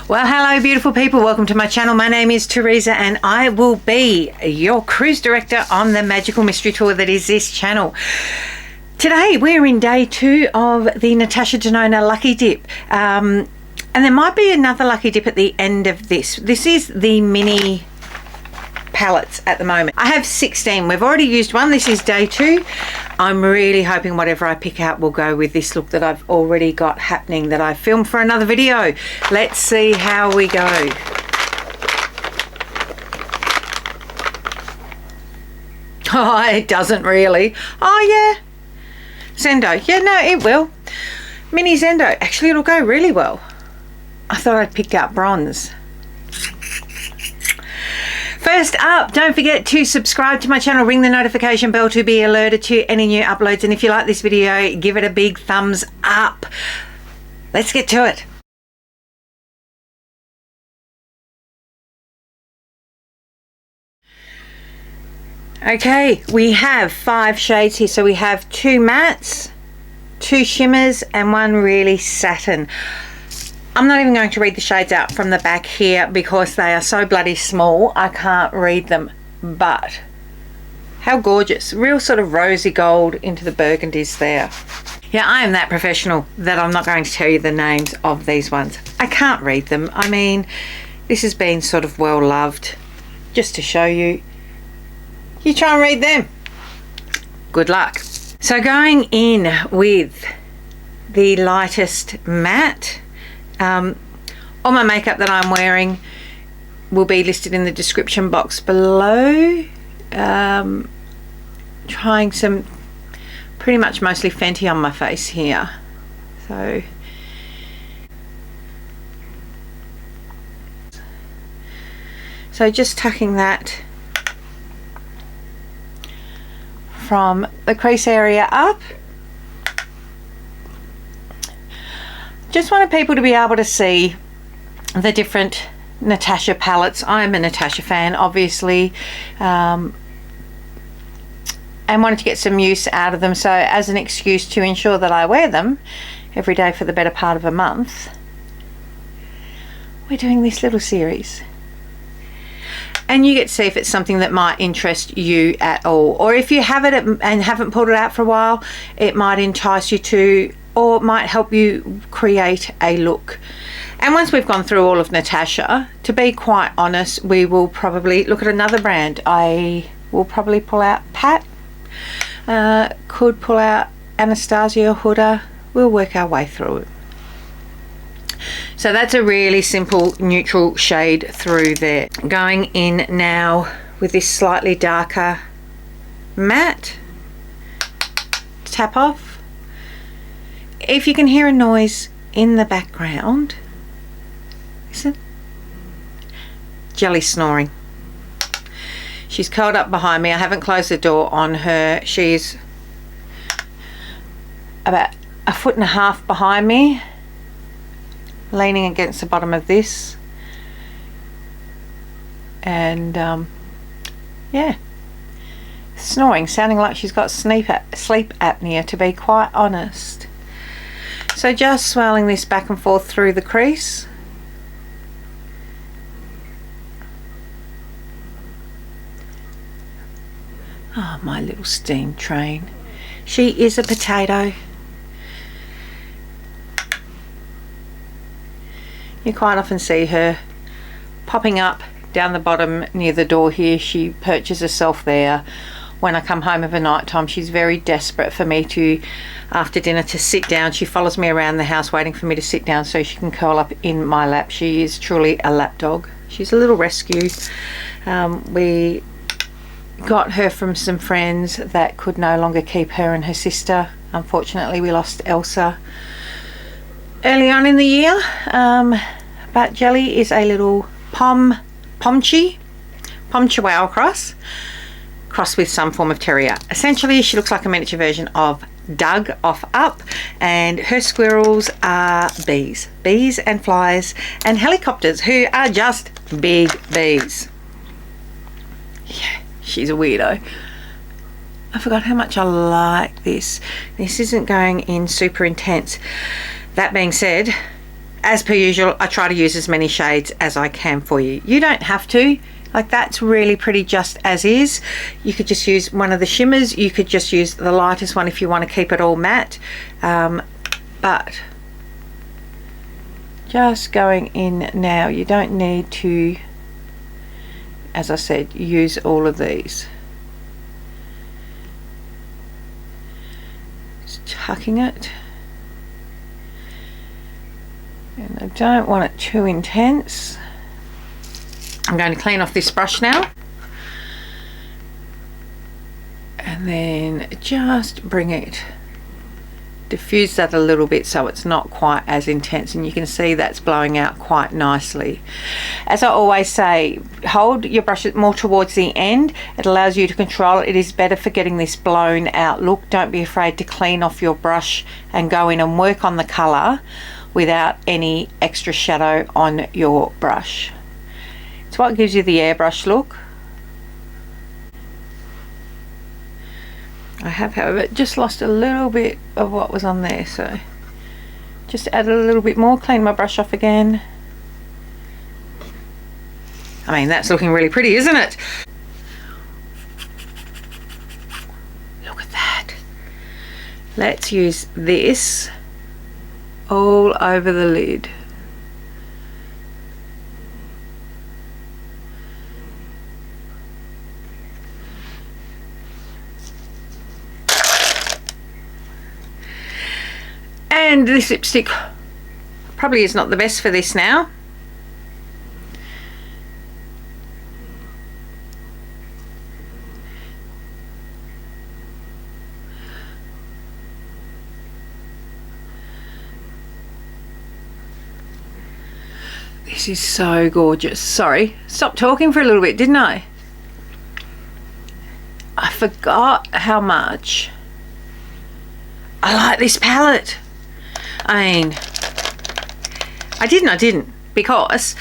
Well, hello beautiful people, welcome to my channel. My name is Teresa and I will be your cruise director on the magical mystery tour that is this channel. Today we're in day 2 of the Natasha Denona lucky dip, and there might be another lucky dip at the end of this. This is the mini palettes at the moment. I have 16. We've already used one. This is day 2. I'm really hoping whatever I pick out will go with this look that I've already got happening that I filmed for another video. Let's see how we go. Oh, it doesn't really. Oh yeah, Zendo. Yeah, no, it will. Mini Zendo. Actually, it'll go really well. I thought I'd pick out bronze. First up, don't forget to subscribe to my channel, ring the notification bell to be alerted to any new uploads, and if you like this video, give it a big thumbs up. Let's get to it. Okay, we have 5 shades here. So we have 2 mattes, 2 shimmers, and 1 really satin. I'm not even going to read the shades out from the back here because they are so bloody small I can't read them, but how gorgeous. Real sort of rosy gold into the burgundies there. Yeah, I am that professional that I'm not going to tell you the names of these ones. I can't read them. I mean, this has been sort of well loved. Just to show you, you try and read them. Good luck. So going in with the lightest matte, all my makeup that I'm wearing will be listed in the description box below. Trying some pretty much mostly Fenty on my face here, so just tucking that from the crease area up. Just wanted people to be able to see the different Natasha palettes. I'm a Natasha fan, obviously, and wanted to get some use out of them. So as an excuse to ensure that I wear them every day for the better part of a month, we're doing this little series. And you get to see if it's something that might interest you at all. Or if you have it and haven't pulled it out for a while, it might entice you to, or might help you create a look. And once we've gone through all of Natasha, to be quite honest, we will probably look at another brand. I will probably pull out Pat, could pull out Anastasia, Huda. We'll work our way through it. So that's a really simple neutral shade through there. Going in now with this slightly darker matte, tap off. If you can hear a noise in the background, listen. Jelly snoring. She's curled up behind me. I haven't closed the door on her. She's about 1.5 feet behind me, leaning against the bottom of this, and yeah, snoring, sounding like she's got sleep apnea, to be quite honest. So just swirling this back and forth through the crease. Oh, my little steam train. She is a potato. You quite often see her popping up down the bottom near the door here. She perches herself there. When I come home of a night time, she's very desperate for me to, after dinner, to sit down. She follows me around the house waiting for me to sit down so she can curl up in my lap. She is truly a lap dog. She's a little rescue. We got her from some friends that could no longer keep her and her sister. Unfortunately, we lost Elsa early on in the year, but Jelly is a little Pom Chihuahua cross with some form of terrier. Essentially, she looks like a miniature version of Doug off Up, and her squirrels are bees and flies and helicopters, who are just big bees. Yeah, she's a weirdo. I forgot how much I like this. This isn't going in super intense. That being said, as per usual, I try to use as many shades as I can for you. You don't have to. Like, that's really pretty just as is. You could just use one of the shimmers. You could just use the lightest one if you want to keep it all matte. But just going in now, you don't need to, as I said, use all of these. Just tucking it. And I don't want it too intense. I'm going to clean off this brush now. And then just bring it, diffuse that a little bit so it's not quite as intense, and you can see that's blowing out quite nicely. As I always say, hold your brush more towards the end. It allows you to control it. It is better for getting this blown out look. Don't be afraid to clean off your brush and go in and work on the colour without any extra shadow on your brush. It's what gives you the airbrush look. I have, however, just lost a little bit of what was on there, so just add a little bit more, clean my brush off again. I mean, that's looking really pretty, isn't it? Look at that. Let's use this all over the lid. And this lipstick probably is not the best for this now. This is so gorgeous. Sorry, stopped talking for a little bit, didn't I? I forgot how much I like this palette. I mean, I didn't, because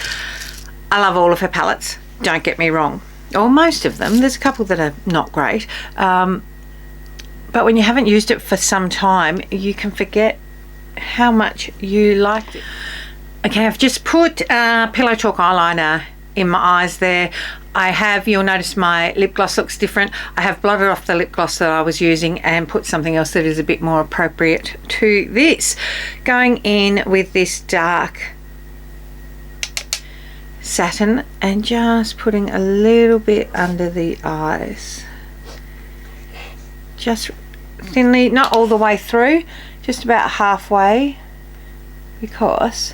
I love all of her palettes, don't get me wrong, or most of them. There's a couple that are not great, but when you haven't used it for some time, you can forget how much you liked it. Okay, I've just put Pillow Talk eyeliner in my eyes there. I have, you'll notice my lip gloss looks different. I have blotted off the lip gloss that I was using and put something else that is a bit more appropriate to this. Going in with this dark satin and just putting a little bit under the eyes. Just thinly, not all the way through, just about halfway, because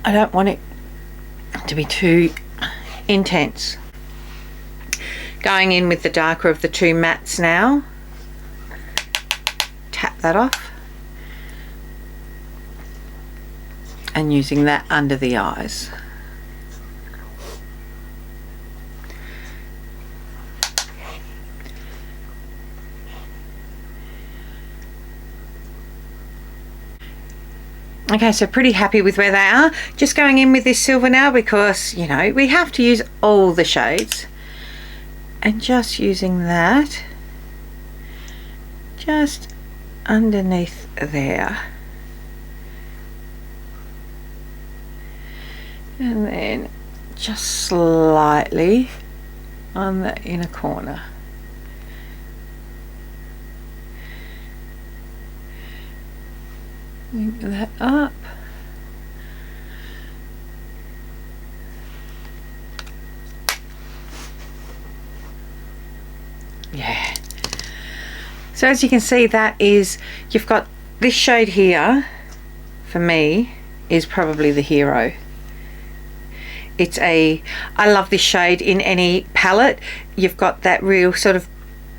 I don't want it to be too intense. Going in with the darker of the two mattes now. Tap that off. And using that under the eyes. Okay, so pretty happy with where they are. Just going in with this silver now because, you know, we have to use all the shades. And just using that just underneath there. And then just slightly on the inner corner. Link that up. Yeah. So as you can see, that is, you've got this shade here, for me, is probably the hero. It's a, I love this shade in any palette. You've got that real sort of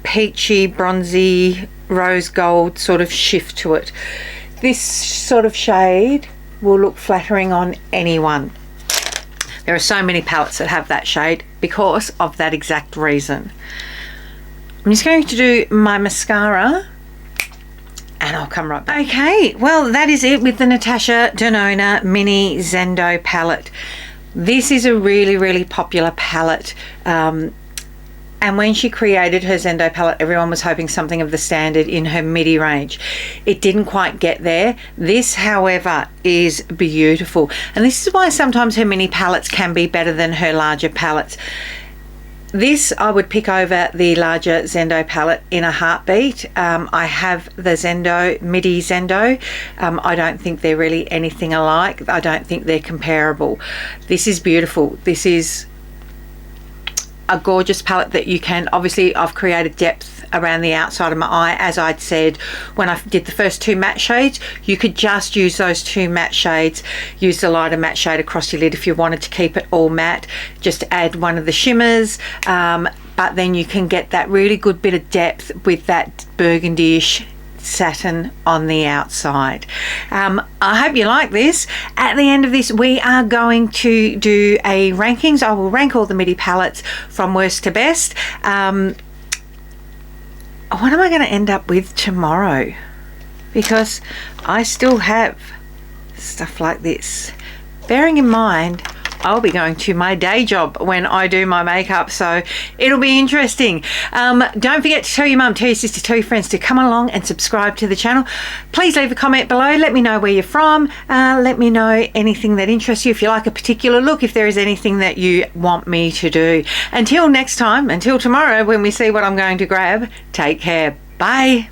peachy, bronzy, rose gold sort of shift to it. This sort of shade will look flattering on anyone. There are so many palettes that have that shade because of that exact reason. I'm just going to do my mascara and I'll come right back. Okay, well, that is it with the Natasha Denona Mini Zendo palette. This is a really, really popular palette. And when she created her Zendo palette, everyone was hoping something of the standard in her midi range. It didn't quite get there. This, however, is beautiful. And this is why sometimes her mini palettes can be better than her larger palettes. This I would pick over the larger Zendo palette in a heartbeat. I have the Midi Zendo. I don't think they're really anything alike. I don't think they're comparable. This is beautiful. This is a gorgeous palette that you can, obviously I've created depth around the outside of my eye. As I'd said when I did the first 2 matte shades, you could just use those 2 matte shades, use the lighter matte shade across your lid if you wanted to keep it all matte, just add one of the shimmers, but then you can get that really good bit of depth with that burgundy-ish satin on the outside. I hope you like this. At the end of this, we are going to do a rankings. I will rank all the midi palettes from worst to best. What am I going to end up with tomorrow? Because I still have stuff like this. Bearing in mind, I'll be going to my day job when I do my makeup, so it'll be interesting. Don't forget to tell your mum, tell your sister, tell your friends to come along and subscribe to the channel. Please leave a comment below. Let me know where you're from. Let me know anything that interests you. If you like a particular look, if there is anything that you want me to do. Until next time, until tomorrow when we see what I'm going to grab, take care. Bye.